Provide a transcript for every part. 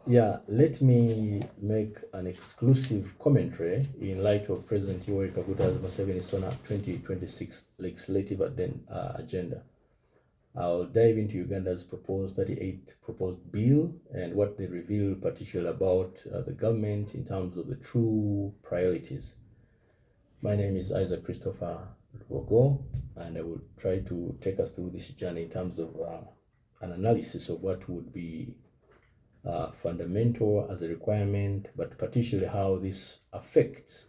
Yeah, let me make an exclusive commentary in light of President Yoweri Kabuta's Museveni Sona 2026 legislative agenda. I'll dive into Uganda's proposed 38 proposed bill and what they reveal, particularly about the government in terms of the true priorities. My name is Isaac Christopher Lubogo, and I will try to take us through this journey in terms of an analysis of what would be fundamental as a requirement, but particularly how this affects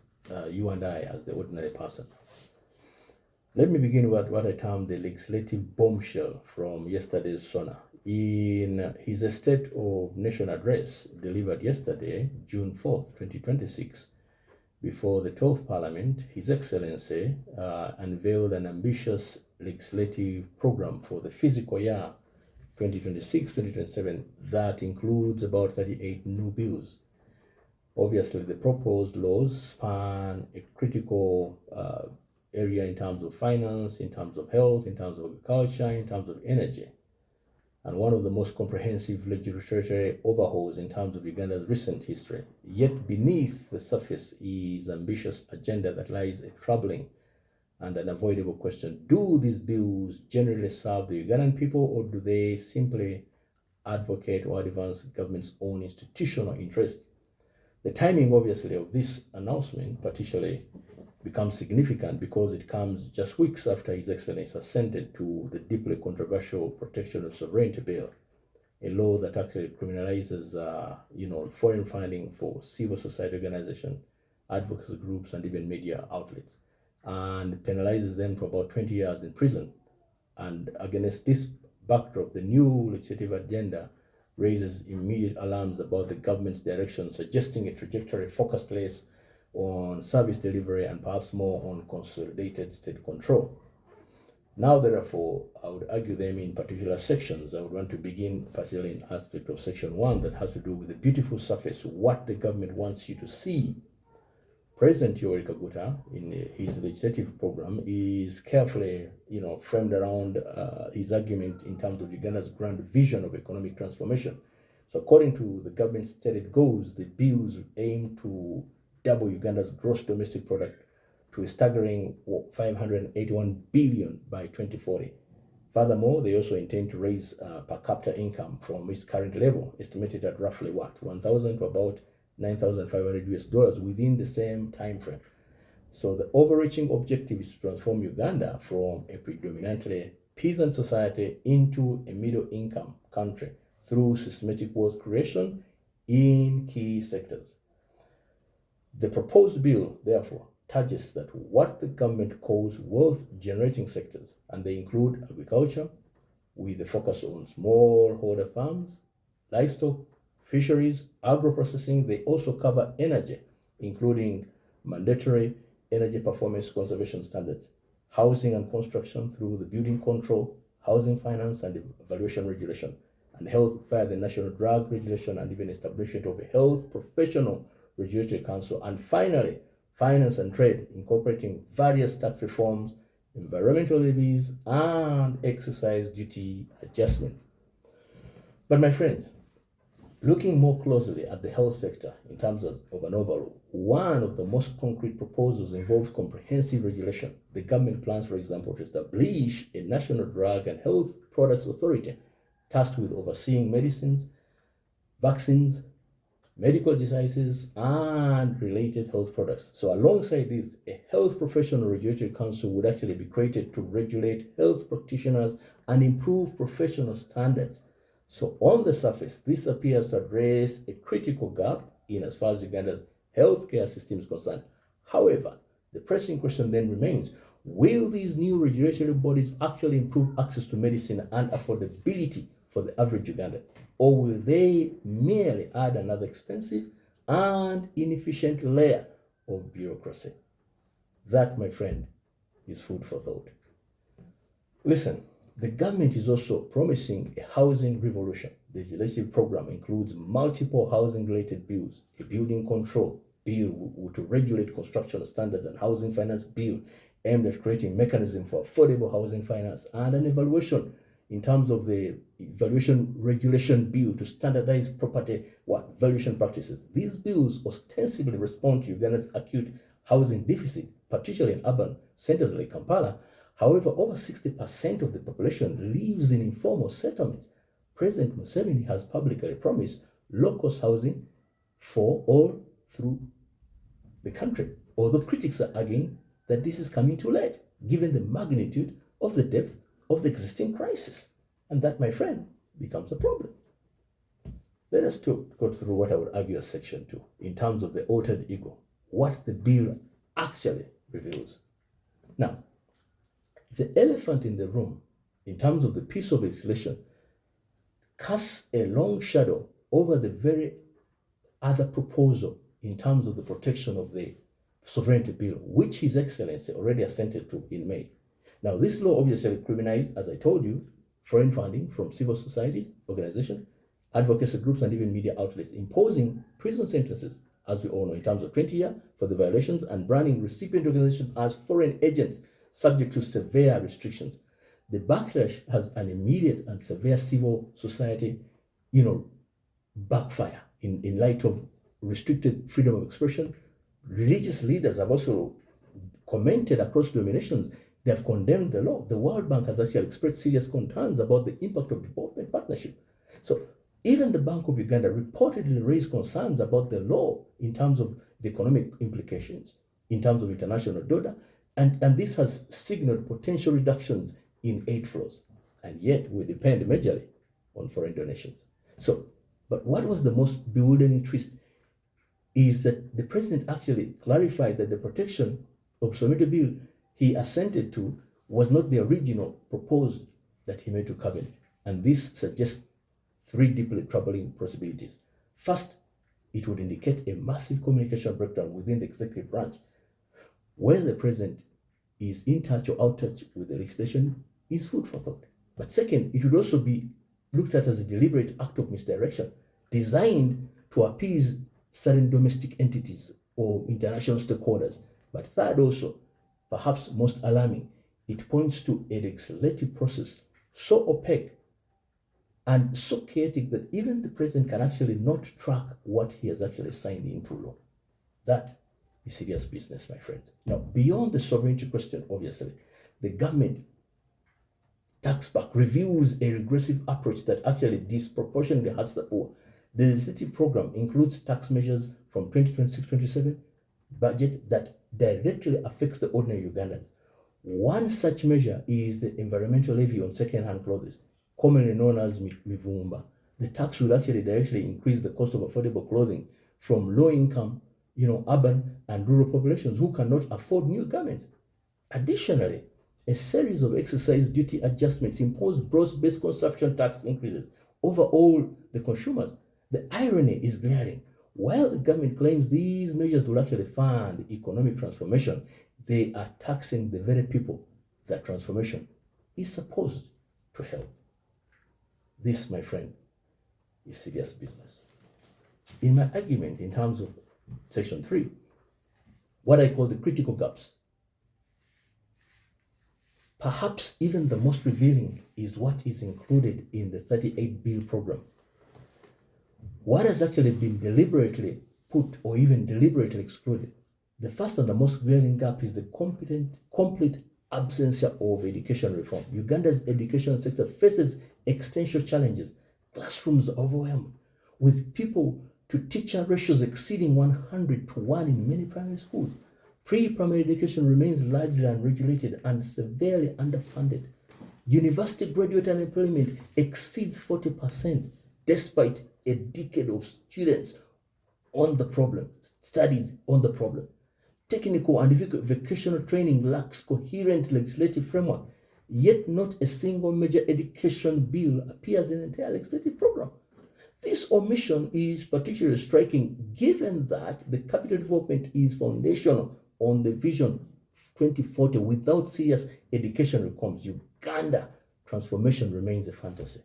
you and I as the ordinary person. Let me begin with what I term the legislative bombshell from yesterday's SONA. In his State of Nation address delivered yesterday, June 4th, 2026, before the 12th Parliament, His Excellency unveiled an ambitious legislative program for the fiscal year 2026-2027 that includes about 38 new bills. Obviously, the proposed laws span a critical area in terms of finance, in terms of health, in terms of agriculture, in terms of energy, and one of the most comprehensive legislative overhauls in terms of Uganda's recent history. Yet beneath the surface is ambitious agenda that lies a troubling and an avoidable question. Do these bills generally serve the Ugandan people, or do they simply advocate or advance government's own institutional interest? The timing, obviously, of this announcement particularly becomes significant because it comes just weeks after His Excellency assented to the deeply controversial Protection of Sovereignty Bill, a law that actually criminalizes, foreign funding for civil society organizations, advocacy groups, and even media outlets, and penalizes them for about 20 years in prison. And against this backdrop, the new legislative agenda raises immediate alarms about the government's direction, suggesting a trajectory focused less on service delivery and perhaps more on consolidated state control. Now, therefore, I would argue them in particular sections. I would want to begin particularly in aspect of section 1 that has to do with the beautiful surface, what the government wants you to see. President Yoweri Kaguta, in his legislative program, is carefully, framed around his argument in terms of Uganda's grand vision of economic transformation. So, according to the government's stated goals, the bills aim to double Uganda's gross domestic product to a staggering 581 billion by 2040. Furthermore, they also intend to raise per capita income from its current level, estimated at roughly 1,000 to about 9,500 US dollars within the same time frame. So the overreaching objective is to transform Uganda from a predominantly peasant society into a middle income country through systematic wealth creation in key sectors. The proposed bill, therefore, targets that what the government calls wealth generating sectors, and they include agriculture, with a focus on smallholder farms, livestock, fisheries, agro-processing. They also cover energy, including mandatory energy performance conservation standards, housing and construction through the building control, housing finance and evaluation regulation, and health via the National Drug Regulation and even establishment of a health professional regulatory council. And finally, finance and trade, incorporating various tax reforms, environmental levies, and excise duty adjustment. But my friends, looking more closely at the health sector in terms of an overall, one of the most concrete proposals involves comprehensive regulation. The government plans, for example, to establish a national drug and health products authority tasked with overseeing medicines, vaccines, medical devices, and related health products. So alongside this, a health professional regulatory council would actually be created to regulate health practitioners and improve professional standards. So on the surface, this appears to address a critical gap in as far as Uganda's healthcare system is concerned. However, the pressing question then remains, will these new regulatory bodies actually improve access to medicine and affordability for the average Ugandan? Or will they merely add another expensive and inefficient layer of bureaucracy? That, my friend, is food for thought. Listen, the government is also promising a housing revolution. The legislative program includes multiple housing-related bills, a building control bill to regulate construction standards and housing finance bill aimed at creating mechanism for affordable housing finance, and an evaluation in terms of the valuation regulation bill to standardize property valuation practices. These bills ostensibly respond to Uganda's acute housing deficit, particularly in urban centers like Kampala. However, over 60% of the population lives in informal settlements. President Museveni has publicly promised low-cost housing for all through the country, although critics are arguing that this is coming too late, given the magnitude of the depth of the existing crisis. And that, my friend, becomes a problem. Let us go through what I would argue as Section 2, in terms of the altered ego, what the bill actually reveals. Now, the elephant in the room, in terms of the piece of legislation, casts a long shadow over the very other proposal in terms of the protection of the sovereignty bill, which His Excellency already assented to in May. Now, this law obviously criminalized, as I told you, foreign funding from civil societies, organizations, advocacy groups, and even media outlets, imposing prison sentences, as we all know, in terms of 20 years for the violations, and branding recipient organizations as foreign agents subject to severe restrictions. The backlash has an immediate and severe civil society, backfire in light of restricted freedom of expression. Religious leaders have also commented across denominations. They have condemned the law. The World Bank has actually expressed serious concerns about the impact of development partnership. So even the Bank of Uganda reportedly raised concerns about the law in terms of the economic implications, in terms of international data, and this has signaled potential reductions in aid flows. And yet we depend majorly on foreign donations. But what was the most bewildering twist is that the president actually clarified that the protection of sovereignty bill he assented to was not the original proposed that he made to cabinet. And this suggests three deeply troubling possibilities. First, it would indicate a massive communication breakdown within the executive branch. Whether the president is in touch or out of touch with the legislation is food for thought. But second, it would also be looked at as a deliberate act of misdirection designed to appease certain domestic entities or international stakeholders. But third, also, perhaps most alarming, it points to a legislative process so opaque and so chaotic that even the president can actually not track what he has actually signed into law. That is serious business, my friends. Now, beyond the sovereignty question, obviously, the government tax back reveals a regressive approach that actually disproportionately hurts the poor. The legislative program includes tax measures from 2026-27 budget that directly affects the ordinary Ugandans. One such measure is the environmental levy on second-hand clothes, commonly known as Mivumba. The tax will actually directly increase the cost of affordable clothing from low-income, urban and rural populations who cannot afford new garments. Additionally, a series of excise duty adjustments impose gross-based consumption tax increases over all the consumers. The irony is glaring. While the government claims these measures will actually fund economic transformation, they are taxing the very people that transformation is supposed to help. This, my friend, is serious business. In my argument in terms of Section 3, what I call the critical gaps, perhaps even the most revealing is what is included in the 38 bill program. What has actually been deliberately put or even deliberately excluded? The first and the most glaring gap is the complete absence of education reform. Uganda's education sector faces existential challenges. Classrooms are overwhelmed, with people to teacher ratios exceeding 100-1 in many primary schools. Pre-primary education remains largely unregulated and severely underfunded. University graduate unemployment exceeds 40%, despite a decade of students on the problem, studies on the problem. Technical and vocational training lacks coherent legislative framework, yet not a single major education bill appears in the entire legislative program. This omission is particularly striking given that the capital development is foundational on the Vision 2040. Without serious education reforms, Uganda transformation remains a fantasy.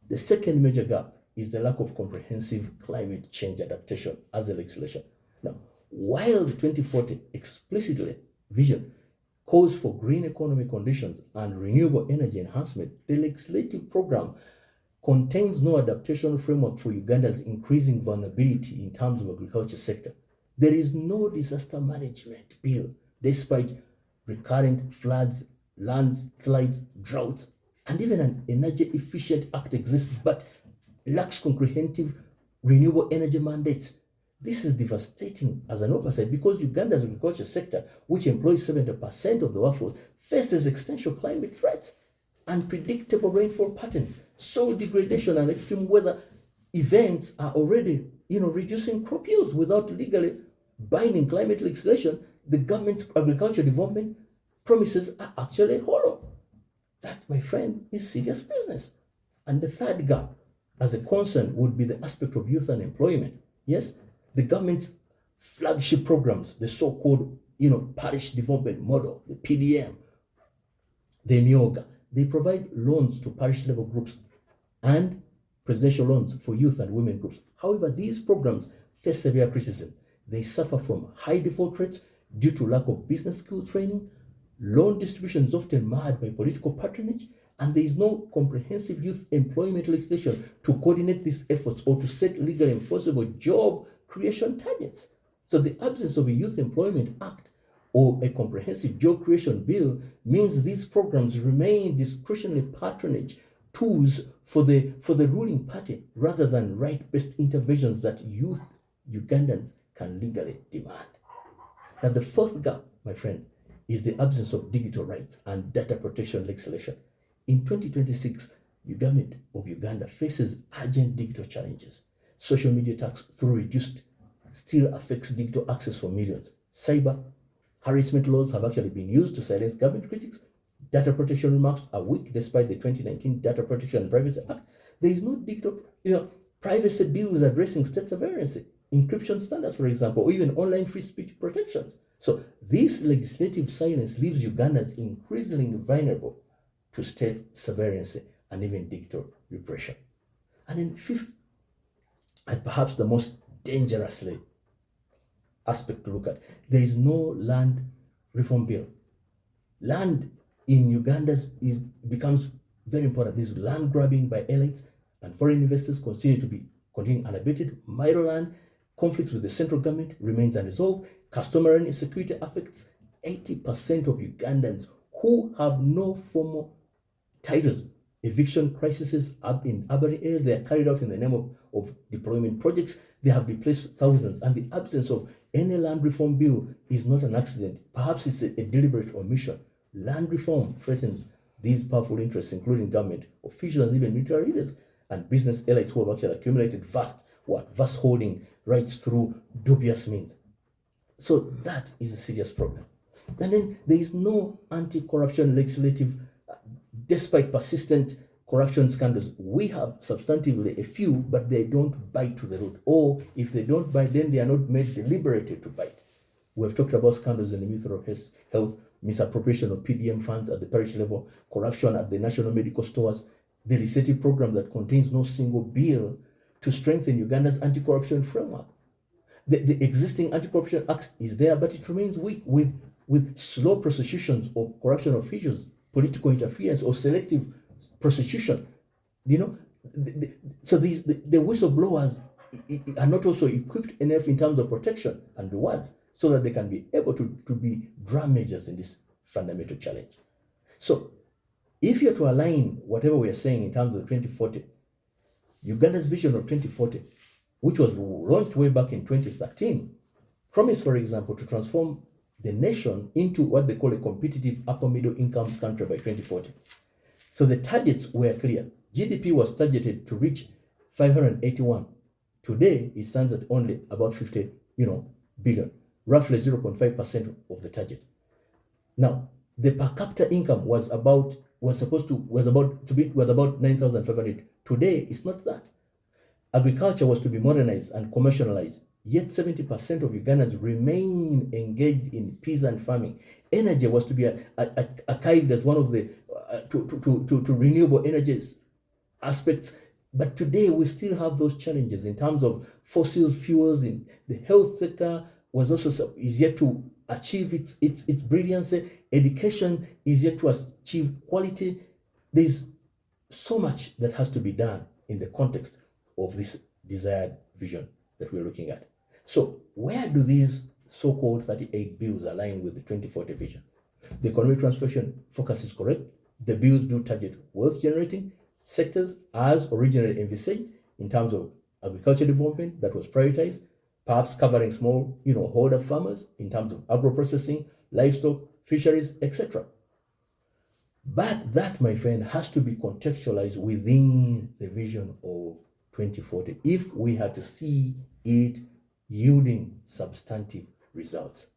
The second major gap is the lack of comprehensive climate change adaptation as a legislation. Now, while the 2040 explicitly vision calls for green economy conditions and renewable energy enhancement, the legislative program contains no adaptation framework for Uganda's increasing vulnerability in terms of agriculture sector. There is no disaster management bill, despite recurrent floods, landslides, droughts, and even an energy efficient act exists, but lacks comprehensive renewable energy mandates. This is devastating as an oversight because Uganda's agriculture sector, which employs 70% of the workforce, faces existential climate threats, unpredictable rainfall patterns, soil degradation, and extreme weather events are already reducing crop yields without legally binding climate legislation. The government's agriculture development promises are actually hollow. That, my friend, is serious business. And the third gap as a concern would be the aspect of youth unemployment. Yes, the government's flagship programs, the so-called parish development model, the PDM, the NIOGA, they provide loans to parish level groups and presidential loans for youth and women groups. However, these programs face severe criticism. They suffer from high default rates due to lack of business skill training. Loan distribution is often marred by political patronage, and there is no comprehensive youth employment legislation to coordinate these efforts or to set legally enforceable job creation targets. So the absence of a Youth Employment Act or a comprehensive job creation bill means these programs remain discretionary patronage tools for the ruling party rather than right-based interventions that youth Ugandans can legally demand. Now, the fourth gap, my friend, is the absence of digital rights and data protection legislation. In 2026, the government of Uganda faces urgent digital challenges. Social media attacks through reduced still affects digital access for millions. Cyber harassment laws have actually been used to silence government critics. Data protection remarks are weak despite the 2019 Data Protection and Privacy Act. There is no digital privacy bills addressing state sovereignty, encryption standards, for example, or even online free speech protections. So this legislative silence leaves Ugandans increasingly vulnerable to state sovereignty and even digital repression. And then fifth, and perhaps the most dangerously aspect to look at, there is no land reform bill. Land in Uganda becomes very important. This land grabbing by elites and foreign investors continue unabated. Minor land conflicts with the central government remains unresolved. Customary insecurity affects 80% of Ugandans who have no formal titles. Eviction crises up in urban areas, they are carried out in the name of deployment projects. They have displaced thousands, and the absence of any land reform bill is not an accident. Perhaps it's a deliberate omission. Land reform threatens these powerful interests, including government officials and even military leaders and business elites who have actually accumulated vast holding rights through dubious means. So that is a serious problem. And then there is no anti-corruption legislative. Despite persistent corruption scandals, we have substantively a few, but they don't bite to the root. Or if they don't bite, then they are not made deliberately to bite. We have talked about scandals in the Ministry of Health, misappropriation of PDM funds at the parish level, corruption at the national medical stores, the legislative program that contains no single bill to strengthen Uganda's anti-corruption framework. The existing anti-corruption act is there, but it remains weak with slow prosecutions of corruption officials, political interference, or selective prosecution. So the whistleblowers are not also equipped enough in terms of protection and rewards so that they can be able to be drum majors in this fundamental challenge. So if you're to align whatever we are saying in terms of 2040, Uganda's vision of 2040, which was launched way back in 2013, promised, for example, to transform the nation into what they call a competitive upper middle income country by 2040. So the targets were clear. GDP was targeted to reach 581. Today, it stands at only about 50, billion, roughly 0.5% of the target. Now, the per capita income was about 9,500. Today, it's not that. Agriculture was to be modernized and commercialized, yet 70% of Ugandans remain engaged in peasant farming. Energy was to be archived as one of the to renewable energies aspects. But today we still have those challenges in terms of fossil fuels. In the health sector is yet to achieve its brilliancy. Education is yet to achieve quality. There's so much that has to be done in the context of this desired vision that we're looking at. So where do these so-called 38 bills align with the 2040 vision? The economic transformation focus is correct. The bills do target wealth-generating sectors as originally envisaged in terms of agriculture development that was prioritized, perhaps covering small, holder farmers in terms of agro-processing, livestock, fisheries, etc. But that, my friend, has to be contextualized within the vision of 2040 if we had to see it yielding substantive results.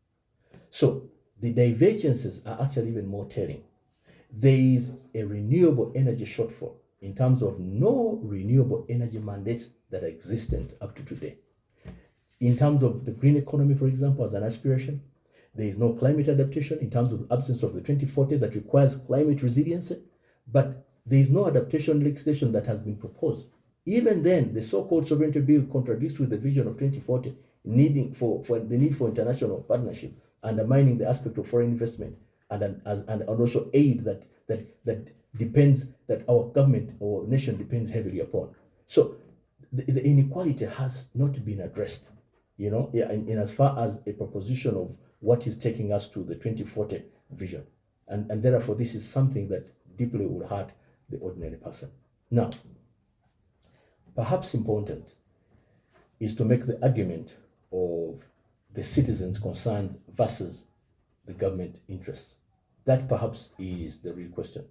So the divergences are actually even more telling. There is a renewable energy shortfall in terms of no renewable energy mandates that are existent up to today. In terms of the green economy, for example, as an aspiration, there is no climate adaptation in terms of the absence of the 2040 that requires climate resiliency, but there is no adaptation legislation that has been proposed. Even then, the so-called sovereignty bill contradicts with the vision of 2040, needing for the need for international partnership, undermining the aspect of foreign investment and also aid that depends, that our government or nation depends heavily upon. So the inequality has not been addressed, in as far as a proposition of what is taking us to the 2040 vision. And therefore, this is something that deeply would hurt the ordinary person. Now, perhaps important is to make the argument of the citizens concerned versus the government interests. That perhaps is the real question.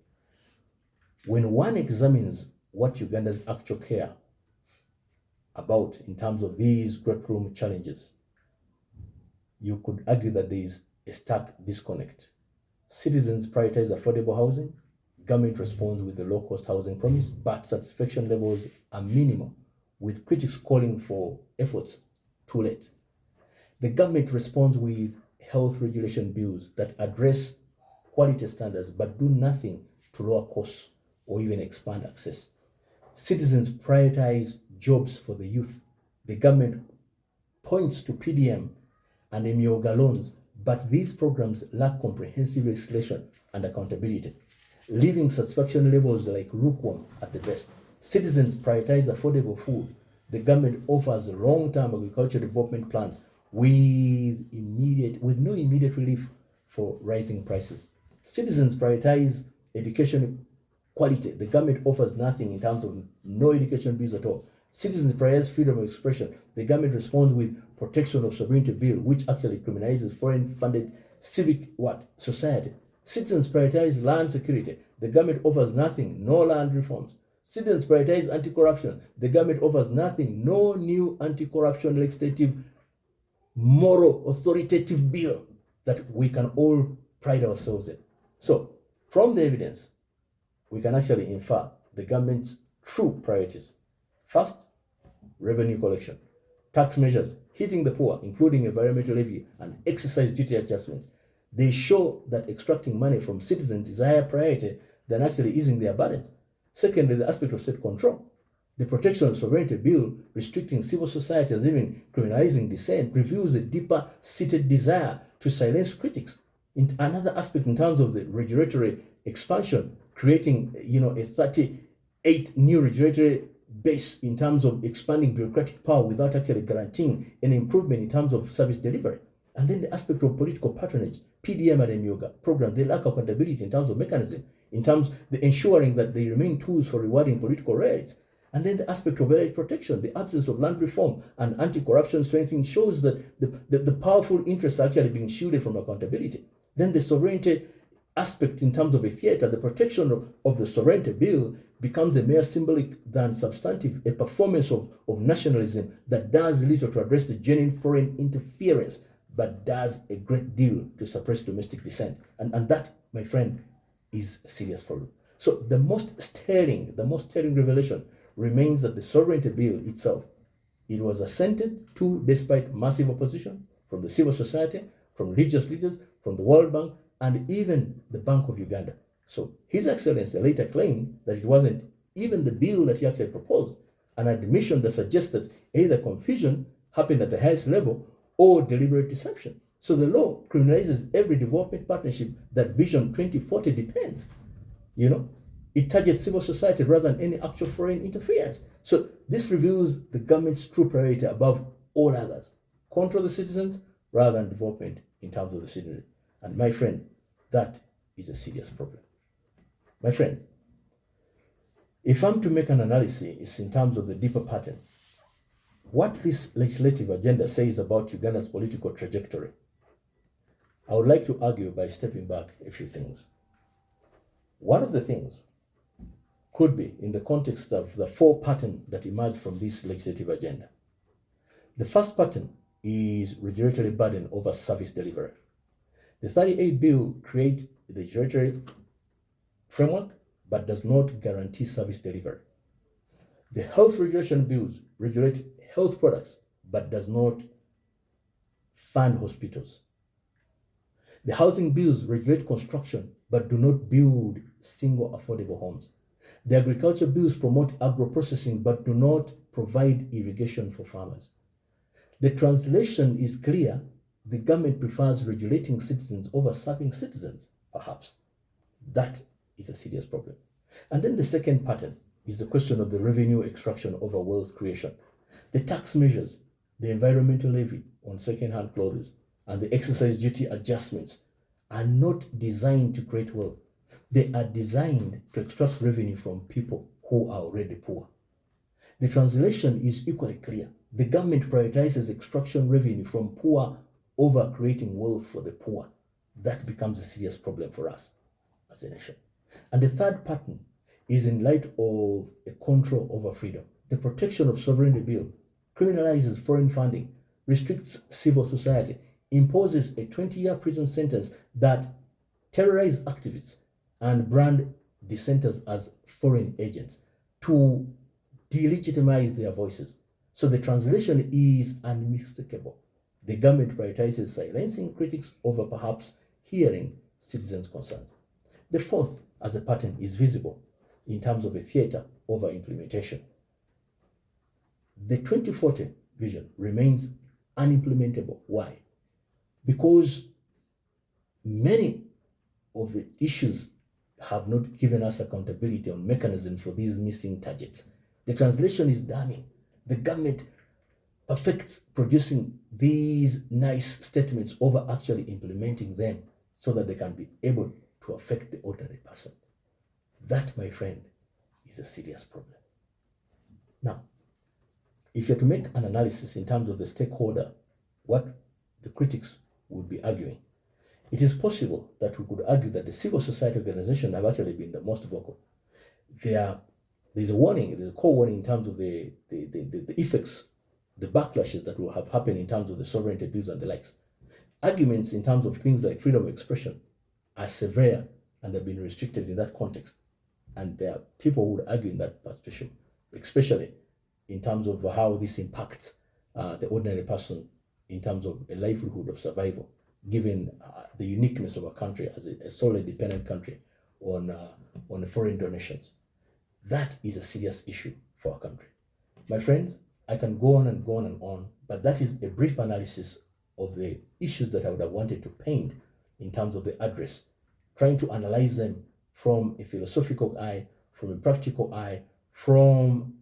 When one examines what Uganda's actual care about in terms of these great room challenges, you could argue that there is a stark disconnect. Citizens prioritize affordable housing, government responds with the low-cost housing promise, but satisfaction levels are minimal, with critics calling for efforts too late. The government responds with health regulation bills that address quality standards but do nothing to lower costs or even expand access. Citizens prioritize jobs for the youth. The government points to PDM and Emyoga loans, but these programs lack comprehensive legislation and accountability, leaving satisfaction levels like lukewarm at the best. Citizens prioritize affordable food. The government offers long-term agricultural development plans with no immediate relief for rising prices. Citizens prioritize education quality. The government offers nothing in terms of no education bills at all. Citizens prioritize freedom of expression. The government responds with protection of sovereignty bill, which actually criminalizes foreign-funded civic society. Citizens prioritize land security. The government offers nothing, no land reforms. Citizens prioritize anti-corruption. The government offers nothing, no new anti-corruption legislative, moral, authoritative bill that we can all pride ourselves in. So, from the evidence, we can actually infer the government's true priorities. First, revenue collection. Tax measures hitting the poor, including environmental levy and excise duty adjustments. They show that extracting money from citizens is a higher priority than actually easing their burdens. Secondly, the aspect of state control. The Protection of Sovereignty Bill, restricting civil society and even criminalizing dissent, reveals a deeper-seated desire to silence critics. In another aspect, in terms of the regulatory expansion, creating a 38 new regulatory base in terms of expanding bureaucratic power without actually guaranteeing an improvement in terms of service delivery. And then the aspect of political patronage, PDM and MYOGA program, they lack accountability in terms of mechanism, in terms of ensuring that they remain tools for rewarding political rights. And then the aspect of elite protection, the absence of land reform and anti-corruption strengthening shows that the powerful interests are actually being shielded from accountability. Then the sovereignty aspect in terms of a theater, the protection of the sovereignty bill becomes a mere symbolic than substantive, a performance of nationalism that does little to address the genuine foreign interference, but does a great deal to suppress domestic dissent. And that, my friend, is a serious problem. So the most stirring revelation remains that the sovereignty bill itself, it was assented to despite massive opposition from the civil society, from religious leaders, from the World Bank, and even the Bank of Uganda. So His Excellency later claimed that it wasn't even the bill that he actually proposed, an admission that suggests that either confusion happened at the highest level or deliberate deception. So the law criminalizes every development partnership that Vision 2040 depends. It targets civil society rather than any actual foreign interference. So this reveals the government's true priority above all others: control the citizens rather than development in terms of the citizenry. And my friend, that is a serious problem. My friend, if I'm to make an analysis in terms of the deeper pattern, what this legislative agenda says about Uganda's political trajectory, I would like to argue by stepping back a few things. One of the things could be in the context of the four patterns that emerge from this legislative agenda. The first pattern is regulatory burden over service delivery. The 38 bill creates the regulatory framework but does not guarantee service delivery. The health regulation bills regulate health products but does not fund hospitals. The housing bills regulate construction but do not build single affordable homes. The agriculture bills promote agro-processing but do not provide irrigation for farmers. The translation is clear. The government prefers regulating citizens over serving citizens, perhaps. That is a serious problem. And then the second pattern is the question of the revenue extraction over wealth creation. The tax measures, the environmental levy on second-hand clothes, and the excise duty adjustments are not designed to create wealth. They are designed to extract revenue from people who are already poor. The translation is equally clear. The government prioritizes extraction revenue from poor over creating wealth for the poor. That becomes a serious problem for us as a nation. And the third pattern is in light of a control over freedom. The protection of sovereignty bill criminalizes foreign funding, restricts civil society, imposes a 20-year prison sentence that terrorizes activists and brand dissenters as foreign agents to delegitimize their voices. So the translation is unmistakable. The government prioritizes silencing critics over perhaps hearing citizens' concerns. The fourth, as a pattern, is visible in terms of a theater over implementation. The 2040 vision remains unimplementable. Why? Because many of the issues have not given us accountability on mechanism for these missing targets. The translation is damning. The government perfects producing these nice statements over actually implementing them so that they can be able to affect the ordinary person. That, my friend, is a serious problem. Now, if you're to make an analysis in terms of the stakeholder, what the critics would be arguing, it is possible that we could argue that the civil society organizations have actually been the most vocal. There's a warning, there's a core warning in terms of the effects, the backlashes that will have happened in terms of the sovereignty bills and the likes. Arguments in terms of things like freedom of expression are severe and have been restricted in that context. And there are people who would argue in that perspective, especially in terms of how this impacts the ordinary person in terms of a livelihood of survival, given the uniqueness of a country as a solely dependent country on foreign donations. That is a serious issue for our country. My friends, I can go on and go on and on, but that is a brief analysis of the issues that I would have wanted to paint in terms of the address, trying to analyze them from a philosophical eye, from a practical eye, from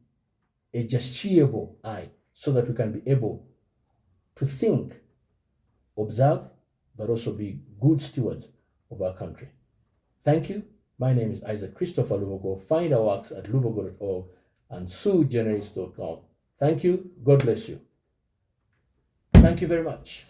a justiciable eye, so that we can be able to think, observe, but also be good stewards of our country. Thank you. My name is Isaac Christopher Lubogo. Find our works at lubogo.org and suegeneris.com. Thank you. God bless you. Thank you very much.